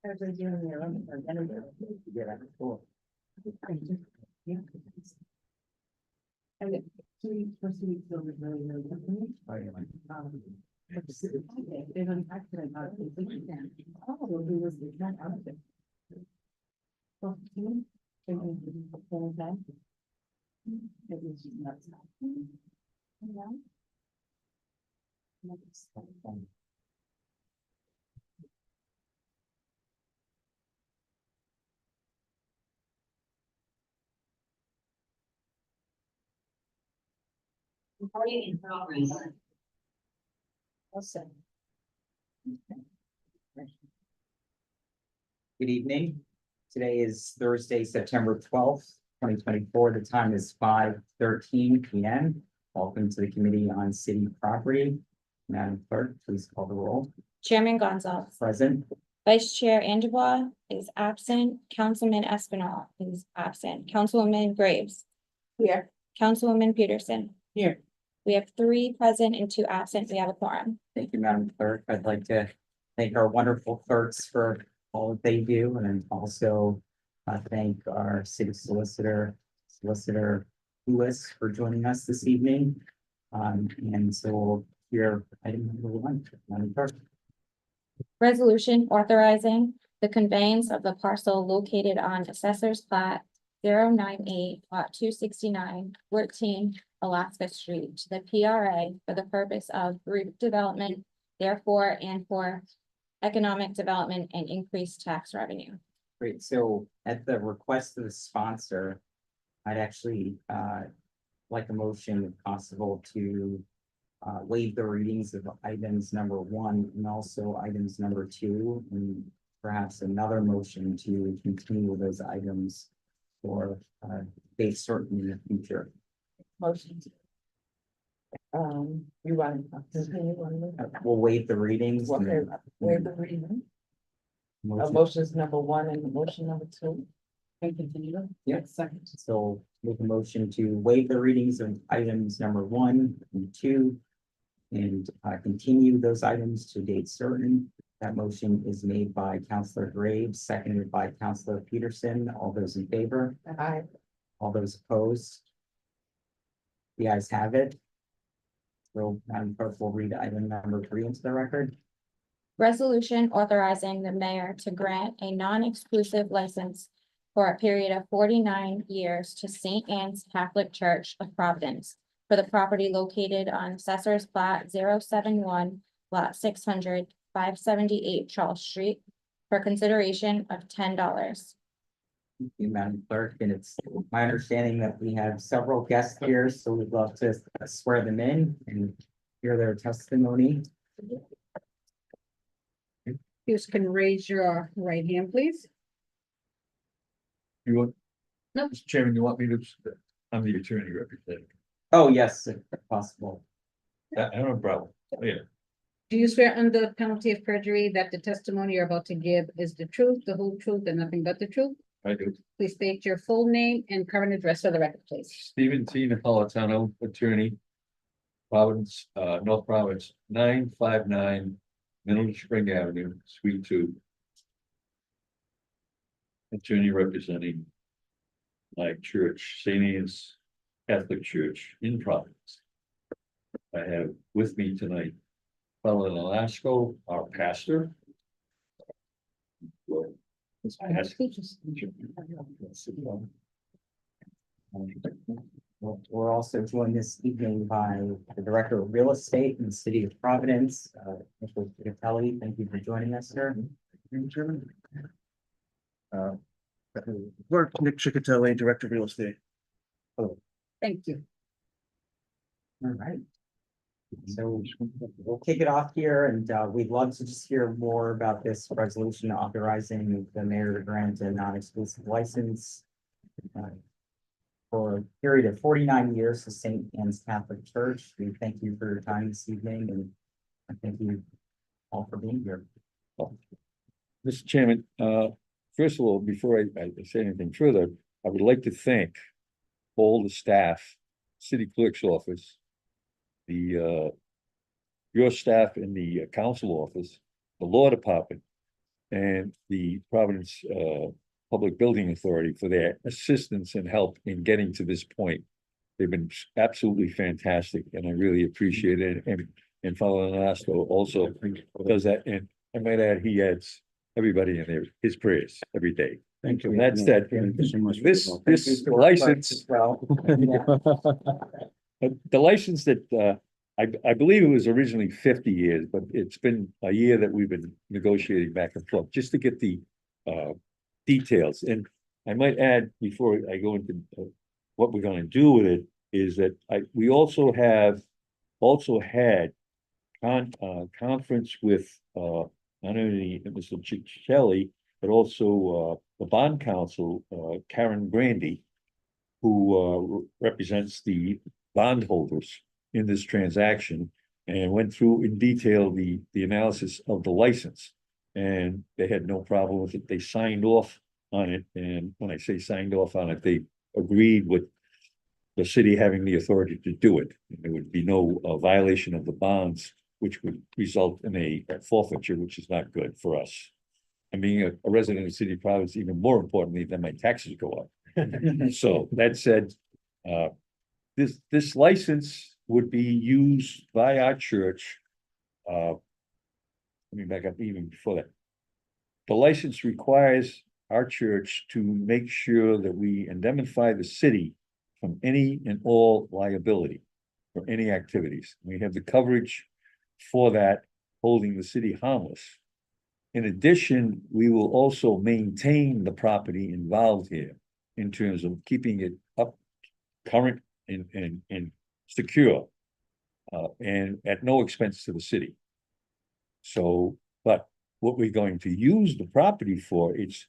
As they're doing their own, Yeah, cool. yeah. And it, 2 weeks over really, really quickly. Oh, yeah. They don't accident out of completion. Oh, well, he was not out of it. Well, it was just nuts. Yeah. Recording in progress. Awesome. Good evening. Today is Thursday, September 12th, 2024. The time is 5:13 p.m. Welcome to the Committee on City Property. Madam Clerk, please call the roll. Chairman Gonzalez, Present. Vice Chair Andujar is absent, Councilman Espinal is absent, Councilwoman Graves, Here. Councilwoman Peterson. Here. We have 3 present and 2 absent. We have a quorum. Thank you, Madam Clerk. I'd like to thank our wonderful clerks for all that they do, and then also thank our city solicitor Lewis, for joining us this evening. And so we'll hear item number 1, Madam Clerk. Resolution authorizing the conveyance of the parcel located on Assessor's Plat 098 lot 269 14 Alaska Street to the PRA for the purpose of redevelopment, therefore, and for economic development and increased tax revenue. Great, so at the request of the sponsor, I'd actually like a motion, if possible, to waive the readings of items number 1 and also items number 2, and perhaps another motion to continue those items for date certain in the future. Motion. You want to continue on We'll waive the readings. and then- where the reading? Motion. Motions number 1 and motion number 2. And continue them? Yeah. Second. So make a motion to waive the readings of items number 1 and 2. And continue those items to date certain. That motion is made by Councilor Graves, seconded by Councilor Peterson. All those in favor? Aye. All those opposed? The ayes have it. So Madam Clerk will read item number 3 into the record. Resolution authorizing the mayor to grant a non-exclusive license for a period of 49 years to St. Anne's Catholic Church of Providence for the property located on Assessor's Plat 071, lot 600, 578 Charles Street for consideration of $10. Thank you, Madam Clerk, and it's my understanding that we have several guests here, so we'd love to swear them in and hear their testimony. You can raise your right hand, please. You want? No. Mr. Chairman, you want me to, I'm the attorney representative. Oh, yes, if possible. I don't have a problem. Oh, yeah, Do you swear under penalty of perjury that the testimony you're about to give is the truth, the whole truth, and nothing but the truth? I do. Please state your full name and current address for the record, please. Stephen T. Napolitano, attorney. Providence, North Providence, 959 Middle Spring Avenue, Suite 2. Attorney representing my church, St. Anne's Catholic Church in Providence. I have with me tonight Father Nolasco, our pastor. Well, this pastor- We're also joined this evening by the Director of Real Estate in the City of Providence, Nicholas Piccatelli. Thank you for joining us, sir. Clerk Nick Chickatelli, Director of Real Estate. Thank you. All right. So we'll kick it off here, and we'd love to just hear more about this resolution authorizing the mayor to grant a non-exclusive license for a period of 49 years to St. Anne's Catholic Church. We thank you for your time this evening, and I thank you all for being here. Mr. Chairman, first of all, before I say anything further, I would like to thank all the staff, city clerk's office, your staff in the council office, the law department, and the Providence Public Building Authority for their assistance and help in getting to this point. They've been absolutely fantastic, and I really appreciate it. And Father Nolasco also does that, and I might add, he adds everybody in there, his prayers every day. Thank you. And that's that. Thank you so much. This license, Well, the license that I believe it was originally 50 years, but it's been a year that we've been negotiating back and forth just to get the details. And I might add, before I go into what we're gonna do with it, is that we also had conference with not only Mr. Ciccelli, but also the bond counsel, Karen Brandy, who represents the bondholders in this transaction, and went through in detail the analysis of the license. And they had no problem with it. They signed off on it, and when I say signed off on it, they agreed with the city having the authority to do it. There would be no violation of the bonds, which would result in a forfeiture, which is not good for us. And being a resident of the city of Providence, even more importantly, than my taxes go up. So that said, this license would be used by our church. Let me back up even before that. The license requires our church to make sure that we indemnify the city from any and all liability for any activities. We have the coverage for that, holding the city harmless. In addition, we will also maintain the property involved here in terms of keeping it up, current and secure, and at no expense to the city. So, but what we're going to use the property for, it's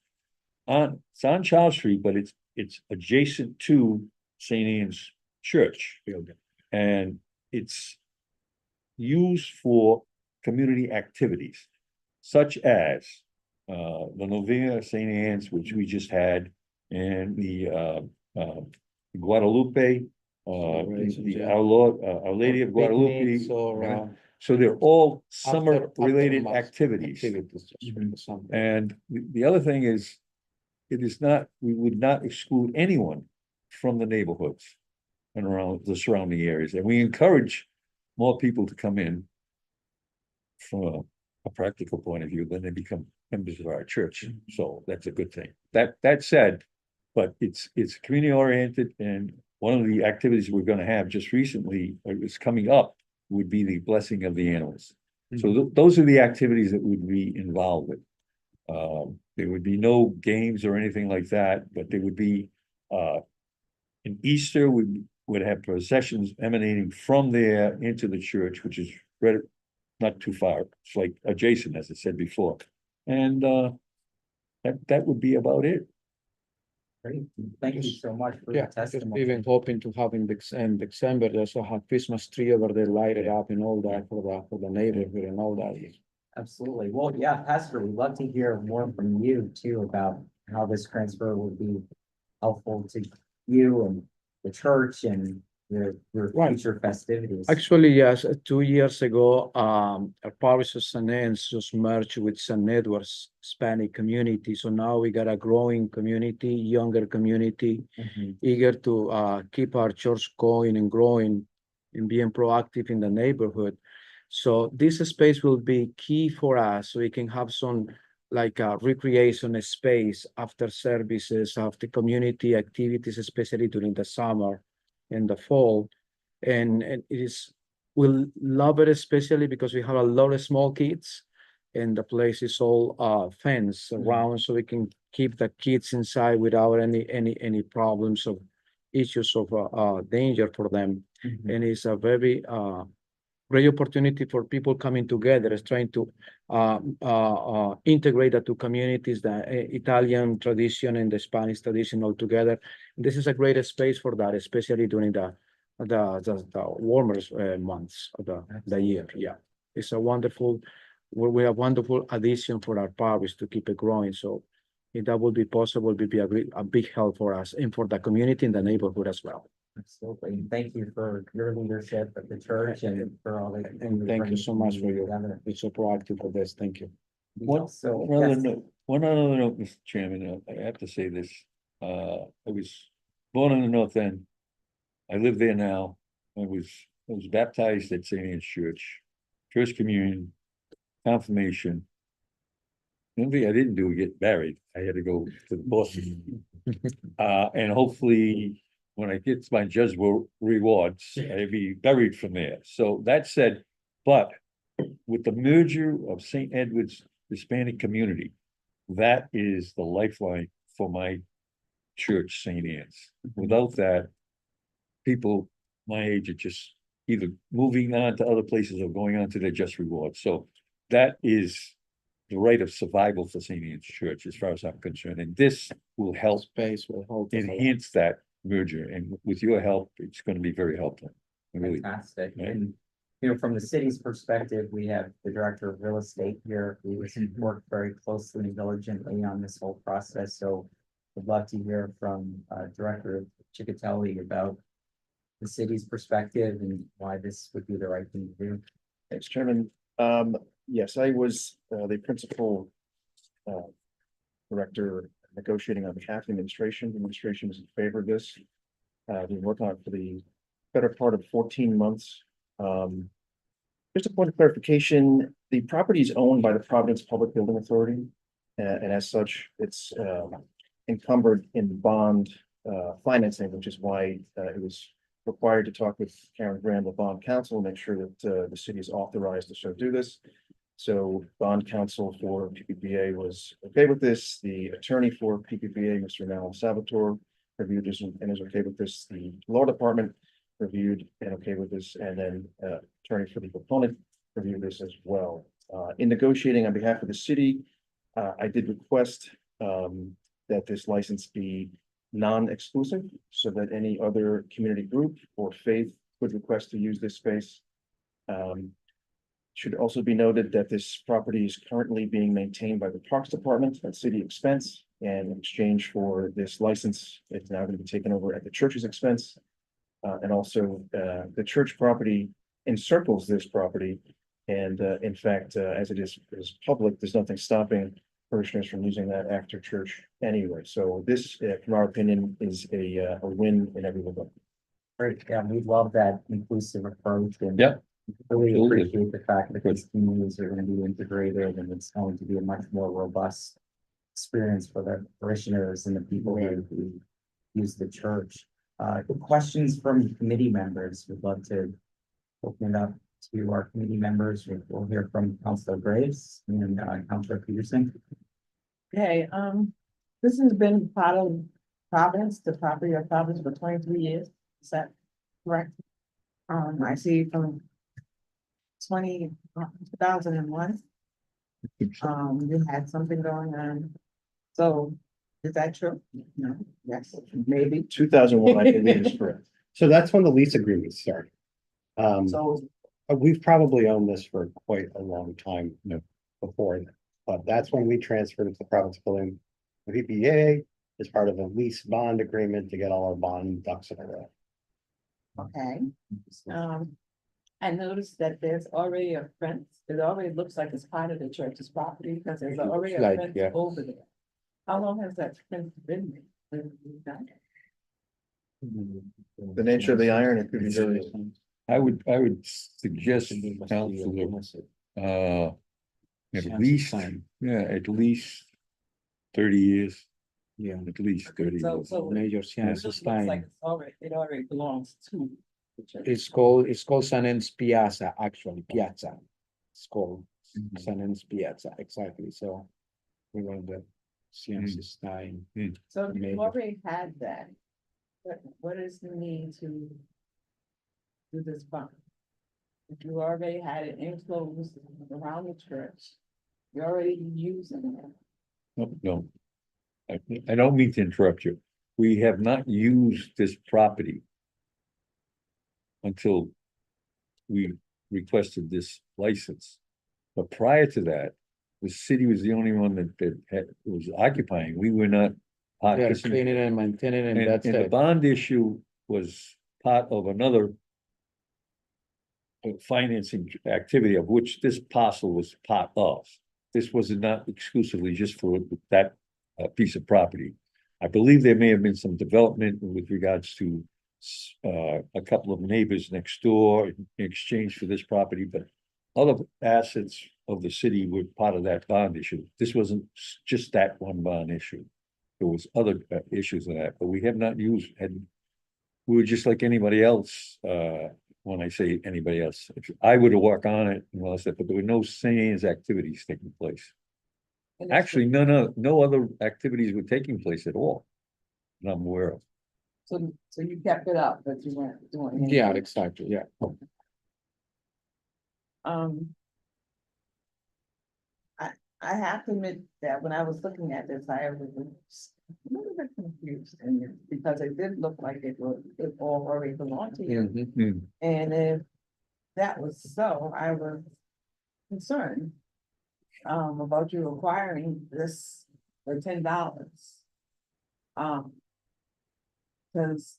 on Charles Street, but it's adjacent to St. Anne's Church. And it's used for community activities, such as the Novena of St. Anne's, which we just had, and the Guadalupe, Our Lady of Guadalupe. So they're all summer-related activities. And the other thing is, we would not exclude anyone from the neighborhoods and around the surrounding areas. And we encourage more people to come in from a practical point of view, then they become members of our church. So that's a good thing. That said, but it's community oriented, and one of the activities we're gonna have just recently, is coming up, would be the blessing of the animals. So those are the activities that would be involved with. There would be no games or anything like that, but there would be, in Easter, we would have processions emanating from there into the church, which is right, not too far. It's like adjacent, as I said before. And that would be about it. great. Thank you so much for Yeah, the just testimony. even hoping to have in December, they also have Christmas tree over there lighted up and all that for the neighborhood and all that. Absolutely. Well, yeah, Pastor, we'd love to hear more from you too about how this transfer would be helpful to you and the church and your Right. future festivities. Actually, yes, 2 years ago, our parish of St. Anne's just merged with St. Edward's Hispanic community. So now we got a growing community, younger community, Mhm. eager to keep our church going and growing and being proactive in the neighborhood. So this space will be key for us, so we can have some like a recreation space after services, after community activities, especially during the summer and the fall. And we'll love it, especially because we have a lot of small kids and the place is all fenced around, so we can keep the kids inside without any problems of issues of danger for them. Mhm. And it's a very great opportunity for people coming together, is trying to integrate the two communities, the Italian tradition and the Spanish tradition all together. This is a great space for that, especially during the warmer months of the year. Yeah, it's a wonderful, we have wonderful addition for our parish to keep it growing. So if that would be possible, it would be a big help for us and for the community in the neighborhood as well. Absolutely. And thank you for your leadership at the church and for all that. And thank you so much for your being so proactive for this. Thank you. We One, also- one other yes. note, one other note, Mr. Chairman, I have to say this, I was born in the North End. I live there now, I was baptized at St. Anne's Church, First Communion, Confirmation. The only thing I didn't do was get married, I had to go to the Boston. And hopefully, when I get my judge rewards, I'll be buried from there, so that said, but. With the merger of St. Edward's Hispanic community, that is the lifeline for my church, St. Anne's. Without that, people my age are just either moving on to other places or going on to their just reward. So that is the right of survival for St. Anne's Church, as far as I'm concerned, and this will help Space will hold. us a lot. enhance that merger, and with your help, it's gonna be very helpful. Really, Fantastic, Right. and, from the city's perspective, we have the director of real estate here, who has worked very closely and diligently on this whole process, so. I'd love to hear from, Director Chickatelli about the city's perspective and why this would be the right thing to do. Thanks, Chairman. Yes, I was the principal director negotiating on behalf of the administration. The administration is in favor of this. Been working on it for the better part of 14 months. Just a point of clarification, the property is owned by the Providence Public Building Authority. And as such, it's encumbered in bond financing, which is why it was required to talk with Karen Graham, the bond counsel, make sure that the city is authorized to so do this. So bond counsel for PPPA was okay with this. The attorney for PPPA, Mr. Mal Salvatore, reviewed this and is okay with this. The law department reviewed and okay with this, and then attorney for the proponent reviewed this as well. In negotiating on behalf of the city, I did request that this license be non-exclusive, so that any other community group or faith could request to use this space. Should also be noted that this property is currently being maintained by the Parks Department at city expense. And in exchange for this license, it's now going to be taken over at the church's expense. And also, the church property encircles this property. And in fact, as it is public, there's nothing stopping parishioners from using that after church anyway. So this, from our opinion, is a win in every way. Great, yeah, we love that inclusive approach and. Yeah. Really Absolutely. appreciate the fact that these communities are gonna be integrated and it's going to be a much more robust. Experience for the parishioners and the people who use the church. Questions from committee members, we'd love to. Open it up to our committee members, we'll hear from Councilor Graves and Councilor Peterson. Okay, this has been part of Providence, the property of Providence for 23 years, is that correct? I see from 2001. You had something going on. So, is that true? No, yes, maybe. 2001, I believe is correct. So that's when the lease agreement started. So, We've probably owned this for quite a long time before that. But that's when we transferred it to the Providence Building. The PPA is part of a lease bond agreement to get all our bond ducks in a row. okay, I noticed that there's already a fence, it already looks like it's part of the church's property, because there's already a like, fence yeah. over there. How long has that fence been there? The nature of the iron, it could be very. I would suggest counselor, at least, at least 30 years, Yeah, at least 30 So, years. so. Major It Science looks time. like it already belongs to the church. It's called San En's Piazza, actually, Piazza. It's called San En's Piazza, exactly, so. We were in the Sciences time. So if Major. you already had that, what is the need to do this bond? If you already had it enclosed around the church, you're already using it. No. I don't mean to interrupt you. We have not used this property until we requested this license. But prior to that, the city was the only one that was occupying. We were not. Yeah, participating. cleaning and maintaining, and And that's the it. bond issue was part of another. Financing activity of which this parcel was part of. this was not exclusively just for that piece of property. I believe there may have been some development with regards to a couple of neighbors next door in exchange for this property, but other assets of the city were part of that bond issue. This wasn't just that one bond issue. There was other issues in that, but we have not we were just like anybody else, when I say anybody else, I would have walked on it and all that, but there were no scenes activities taking place. And that's Actually, no other activities were taking place at all. That I'm aware of. So you kept it up, but you weren't doing anything. Yeah, exactly, yeah. I have to admit that when I was looking at this, I was a little bit confused, and because it did look like it all already belonged to you. Mhm. And if that was so, I was concerned about you acquiring this for $10. Because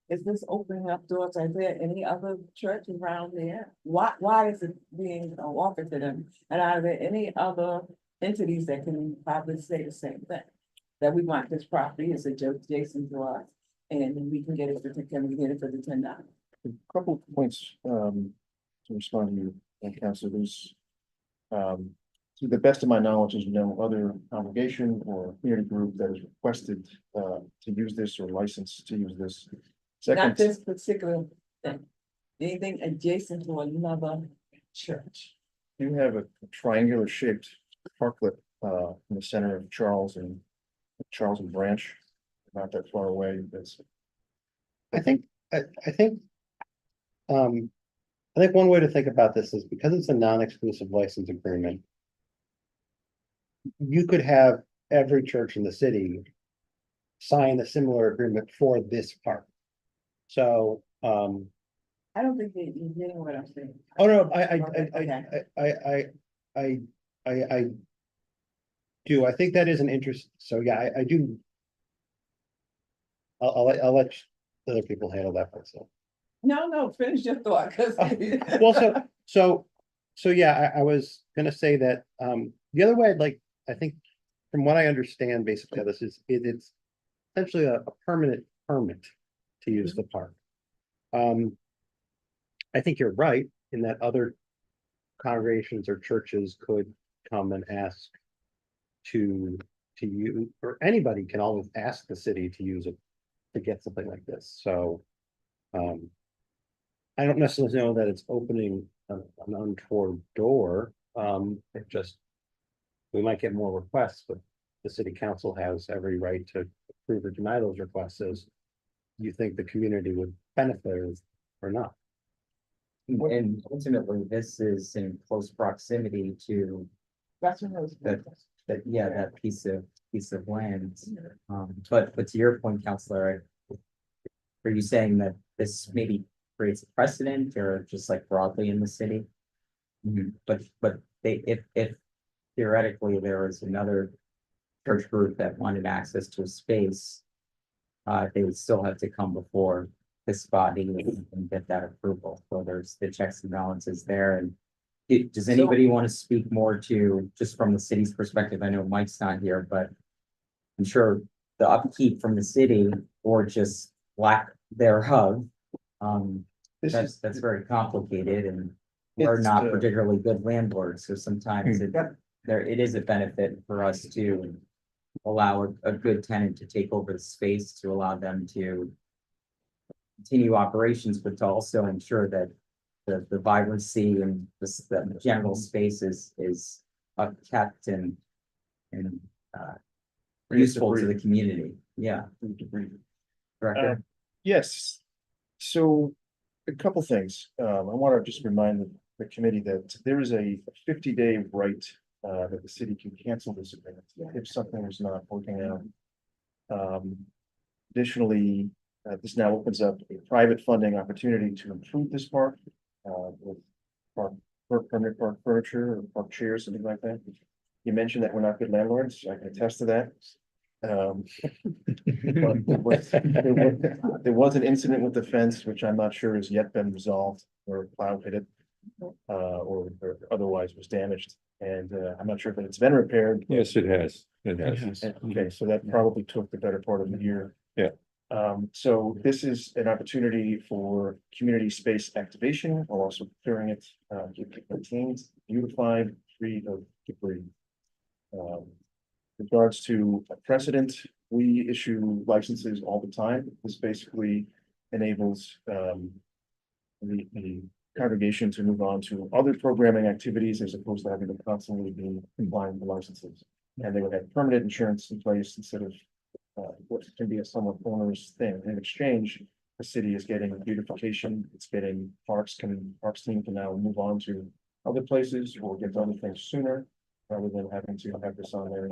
is this opening up doors? Are there any other church around there? Why is it being offered to them? And are there any other entities that can probably say the same thing? That we want this property as adjacent to us, and we can get it can we get it for the $10? A couple of points, to respond to you, Councilor, to the best of my knowledge, there's no other congregation or community group that has requested, to use this or licensed to use this. Not Second, this particular thing, anything adjacent to another church. you have a triangular shaped parklet, in the center of Charles and Branch, not that far away, that's. I think, I think. I think one way to think about this is because it's a non-exclusive license agreement. You could have every church in the city sign a similar agreement for this park. So, I don't think you're getting what I'm saying. oh no, I do, I think that is an interest, so yeah, I do. I'll let the other people handle that part, so. No, finish your thought, because. Well, so yeah, I was gonna say that, the other way I'd like, I think, from what I understand, basically, this is, it's essentially a permanent permit to use the park. I think you're right in that other congregations or churches could come and ask to you, or anybody can always ask the city to use it to get something like this, so. I don't necessarily know that it's opening an untoward door, it just. We might get more requests, but the city council has every right to approve or deny those requests as. You think the community would benefit or not. And ultimately, this is in close proximity to That's what I was. that piece of land. But to your point, Counselor, are you saying that this maybe creates a precedent or just like broadly in the city? But if theoretically there was another church group that wanted access to a space, they would still have to come before this body and get that approval. So there's the checks and balances there. And does anybody want to speak more to, just from the city's perspective? I know Mike's not here, but I'm sure the upkeep from the city or just lack thereof, that's very complicated, and we're It's, not particularly good landlords, so sometimes it is a benefit for us to allow a good tenant to take over the space, to allow them to continue operations, but to also ensure that the vibrancy and the general space is kept and useful to the community. Yeah. Director? Yes, so a couple things. I want to just remind the committee that there is a 50-day right that the city can cancel this agreement if something is not working out. Additionally, this now opens up a private funding opportunity to improve this park with permanent park furniture or park chairs, something like that. You mentioned that we're not good landlords. I can attest to that. But there was an incident with the fence, which I'm not sure has yet been resolved or plow hit it. or otherwise was damaged. And, I'm not sure if it's been repaired. Yes, it has. It has. Okay, so that probably took the better part of the year. Yeah. So this is an opportunity for community space activation, while also clearing it, keep it maintained, beautified, free of debris. Regards to precedent, we issue licenses all the time. This basically enables, the congregation to move on to other programming activities as opposed to having to constantly be complying with the licenses. And they would have permanent insurance in place instead of what can be a somewhat onerous thing. In exchange, the city is getting beautification, it's getting parks team can now move on to other places or get to other things sooner, rather than having to have this on their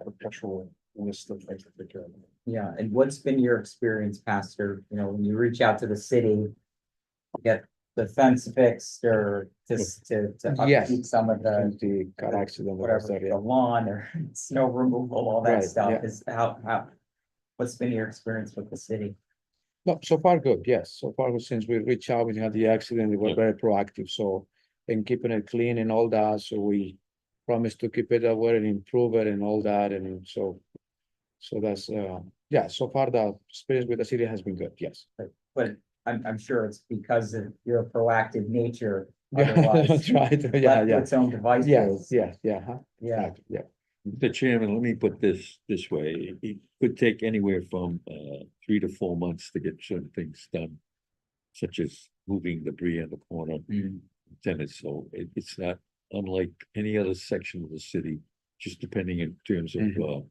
perpetual list of things to take care of. Yeah, and what's been your experience, Pastor, when you reach out to the city, get the fence fixed or just to Yes. upkeep some of The car accident. that was whatever, there, the yeah. lawn or snow removal, all that Right, stuff yeah. is what's been your experience with the city? No, so far good, yes. So far, since we reached out, we had the accident, we were Yeah. very proactive, so, and keeping it clean and all that, so we promised to keep it that way and improve it and all that, and so that's, yeah, so far the experience with the city has been good, yes. But I'm sure it's because of your proactive nature. Yeah, Otherwise, that's right, yeah, left to yeah, its own devices. yeah, huh? Yeah, Yeah, Mr. Chairman, let me put this way. It could take anywhere from 3 to 4 months to get certain things done. Such as moving debris in the corner, Mm. tennis, so it's not unlike any other section of the city. Just depending in terms of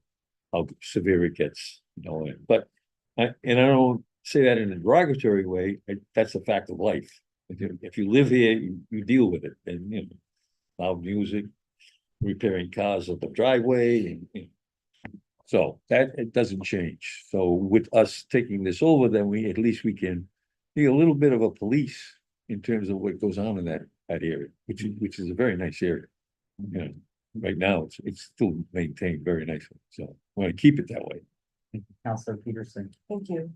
how severe it gets, but I don't say that in a derogatory way, that's a fact of life. If you live here, you deal with it, and loud music, repairing cars up the driveway, and so that it doesn't change. So with us taking this over, then at least we can be a little bit of a police in terms of what goes on in that area, which is a very nice area. Right now, it's still maintained very nicely, so I want to keep it that way. Counselor Peterson. Thank you.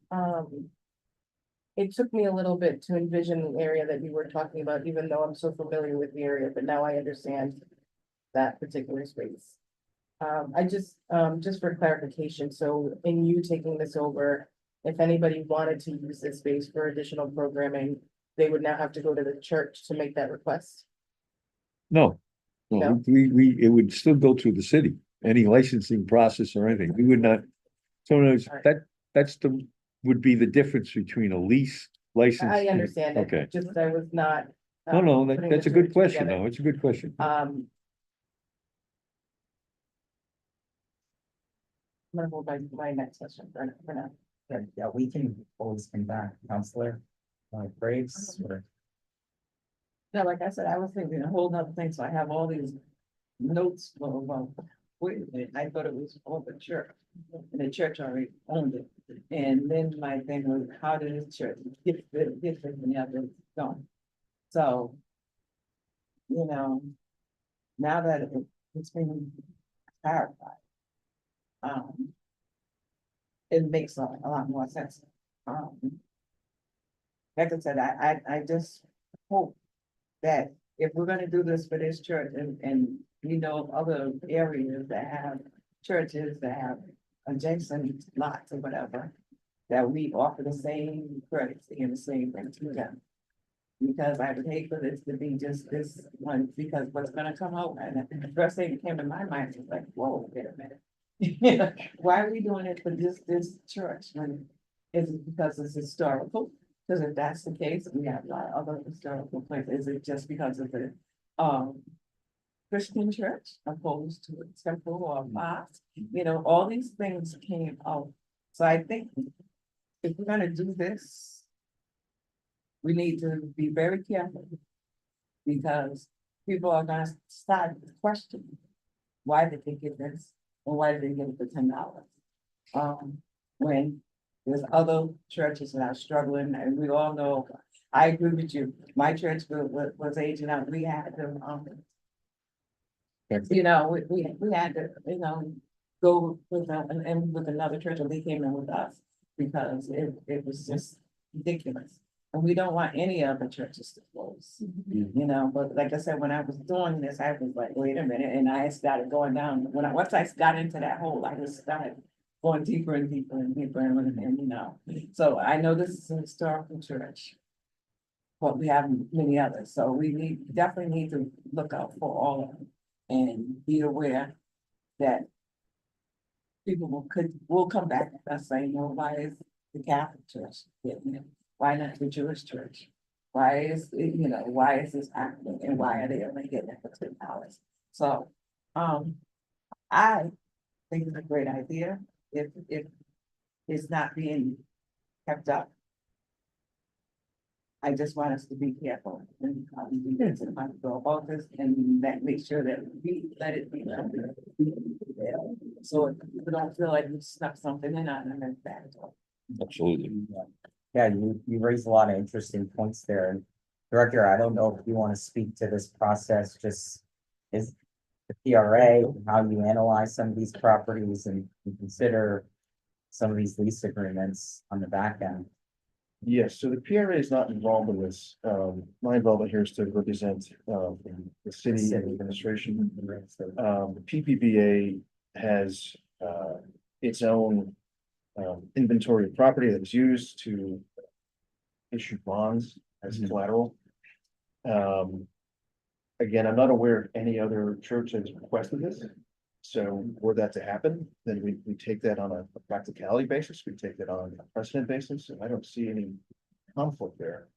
It took me a little bit to envision the area that you were talking about, even though I'm so familiar with the area, but now I understand that particular space. I just for clarification, so in you taking this over, if anybody wanted to use this space for additional programming, they would now have to go to the church to make that request? No, No? it would still go through the city, any licensing process or anything, we would not. So would be the difference between a lease license. I understand it. Okay. Just I was not. No, putting that's the a good two question, together. though, it's a good question. I'm gonna hold my next question for now. Yeah, we can always come back, Counselor. Graves or. No, like I said, I was thinking a whole nother thing, so I have all these notes, well, wait a minute, I thought it was all the church. And the church already owned it, and then my thing was, how did the church get it and the other gone? So. Now that it's been clarified. It makes a lot more sense. Like I said, I just hope that if we're gonna do this for this church and other areas that have churches that have adjacent lots or whatever, that we offer the same courtesy and the same thing to them. Because I would hate for this to be just this one, because what's gonna come out, and the first thing that came to my mind was like, whoa, wait a minute. Why are we doing it for this church when, is it because it's historical? Because if that's the case, we have a lot of other historical places, is it just because of the, Christian church opposed to a temple or a mosque? All these things came out, so I think if we're gonna do this, we need to be very careful. Because people are gonna start questioning, why did they get this, and why did they get it for $10? When there's other churches that are struggling, and we all know, I agree with you, my church was aging out, we had to, we had to, go with, and with another church, and they came in with us, because it was just ridiculous. And we don't want any of the churches to close, you know, but like I said, when I was doing this, I was like, wait a minute, and I started going down, once I got into that hole, I just started going deeper and deeper and deeper, and you know, so I know this is a historical church. But we have many others, so definitely need to look out for all of them and be aware that people will come back and say, no, why is the Catholic Church getting it? Why not the Jewish church? Why is this happening and why are they only getting it for $10? So, I think it's a great idea if it's not being kept up. I just want us to be careful and we need to go about this and make sure that we let it be. So we don't feel like we snuck something in on them and back. Absolutely. Yeah, you raised a lot of interesting points there. And Director, I don't know if you want to speak to this process, just is the PRA, how you analyze some of these properties and consider some of these lease agreements on the back end. Yes, so the PRA is not involved in this. My involvement here is to represent the city administration. The PPBA has its own inventory of property that is used to issue bonds as collateral. Again, I'm not aware of any other church that has requested this. So were that to happen, then we take that on a practicality basis, we take that on a precedent basis, and I don't see any conflict there.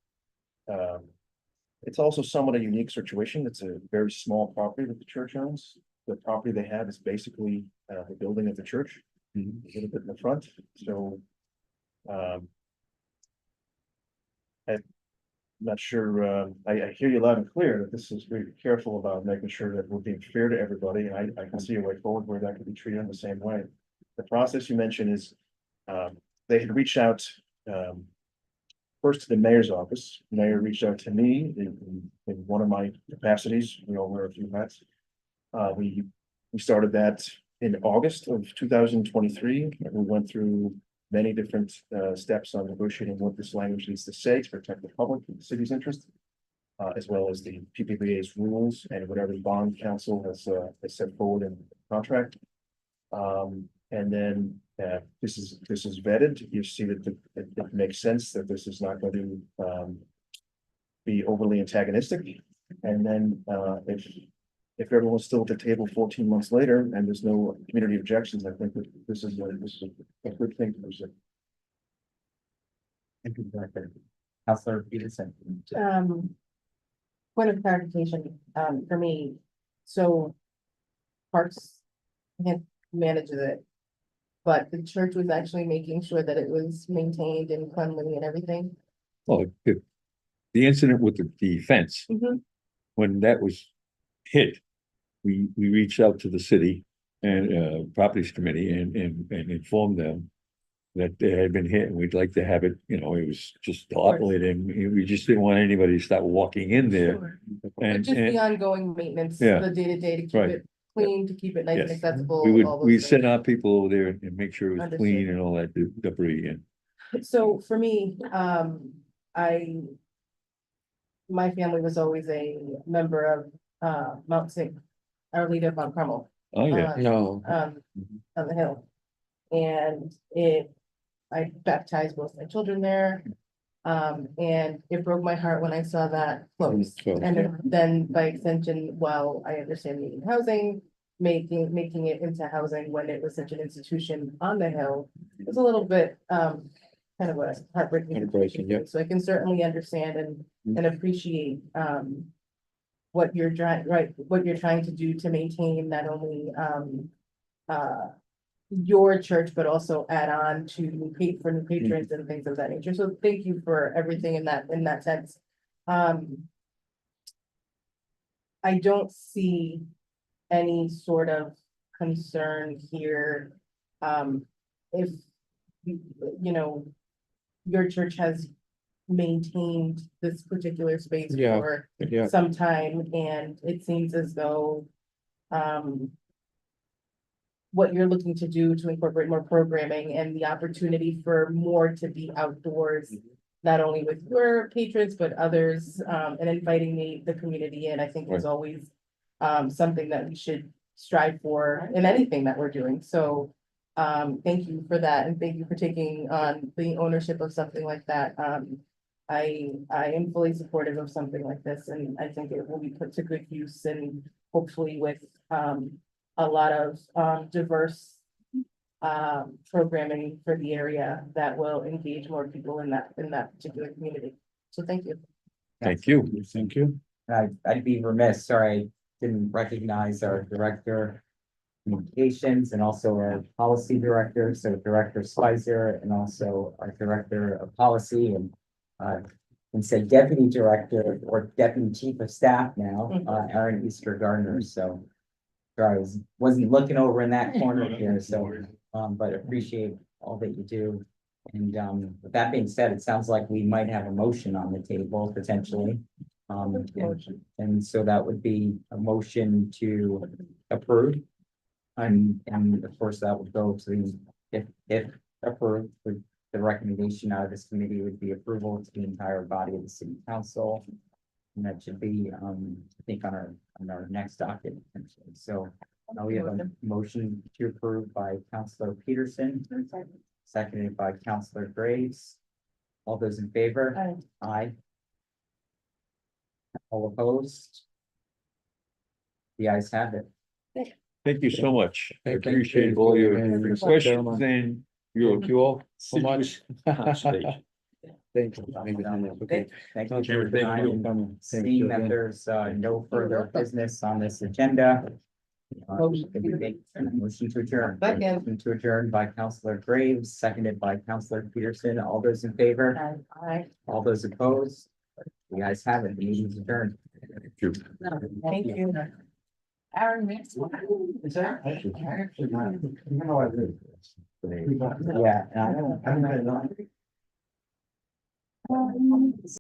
It's also somewhat a unique situation. It's a very small property that the church owns. The property they have is basically the building of the church, a little bit in the front, so I'm not sure, I hear you loud and clear that this is very careful about making sure that we're being fair to everybody, and I can see a way forward where that could be treated in the same way. The process you mentioned is, they had reached out, first to the mayor's office. The mayor reached out to me in one of my capacities. We all wear a few hats. We started that in August of 2023, and we went through many different steps on negotiating what this language needs to say to protect the public and the city's interest, as well as the PPBA's rules and whatever the bond council has set forward in the contract. And then this is vetted. You see that it makes sense that this is not going to be overly antagonistic. And then if everyone's still at the table 14 months later and there's no community objections, I think that this is a good thing to pursue. Thank you, Director. Counselor Peterson. Point of clarification, for me, so Parks manages it. But the church was actually making sure that it was maintained and cleanly and everything. Well, the incident with the fence, when that was hit, we reached out to the city and properties committee and informed them that they had been hit and we'd like to have it, it was just lit and we just didn't want anybody to start walking in there. Sure. But And, just and the ongoing maintenance, Yeah. the day-to-day to keep Right. it clean, to keep it nice and Yes. accessible. we all those would send things. our people over there and make sure it was clean Understood. and all that debris and. So for me, my family was always a member of Mount St. Our Lady of Mount Carmel. Oh, yeah. No, On the hill. And I baptized both my children there. And it broke my heart when I saw that close. And then by extension, while I understand needing housing, making it into housing when it was such an institution on the hill, it was a little bit, kind of a heartbreaking. Heartbreaking, yeah. So I can certainly understand and appreciate, what you're trying to do to maintain not only, your church, but also add on to new patrons and things of that nature. So thank you for everything in that sense. I don't see any sort of concern here. If, your church has maintained this particular space Yeah, for yeah. some time, and it seems as though, what you're looking to do to incorporate more programming and the opportunity for more to be outdoors not only with your patrons, but others, and inviting the community in, I think is always something that we should strive for in anything that we're doing. So thank you for that, and thank you for taking on the ownership of something like that. I am fully supportive of something like this, and I think it will be put to good use, and hopefully with a lot of diverse programming for the area that will engage more people in that particular community. So thank you. Thank you. Thank you. I'd be remiss, sorry, I didn't recognize our director of communications and also our policy director, so Director Spicer, and also our director of policy, and say deputy director or deputy chief of staff now, Aaron Easter Gardner, so. Sorry, I wasn't looking over in that corner here, so, but appreciate all that you do. And, with that being said, it sounds like we might have a motion on the table potentially. And so that would be a motion to approve. And of course, that would go to the, if approved, the recommendation out of this committee would be approval to the entire body of the city council. And that should be, I think on our next docket, potentially. So now we have a motion to approve by Councilor Peterson, seconded by Councilor Graves. All those in favor? Aye. All opposed? The ayes have it. Thank you so much. I Thank you. appreciate all your Thank you, Mr. questions Chairman. and you all. So much. Conversation. Thank you. Okay. Thank you. Chairman, for your thank time. you. Thank Seeing you that again. there's no further business on this agenda. Motion to adjourn. Second. Motion to adjourn by Councilor Graves, seconded by Councilor Peterson. All those in favor? Aye. All those opposed? The ayes have it. The meeting is adjourned. Thank you. Aaron, next one. Is that? Actually, not. You know, I did. Yeah. I don't know.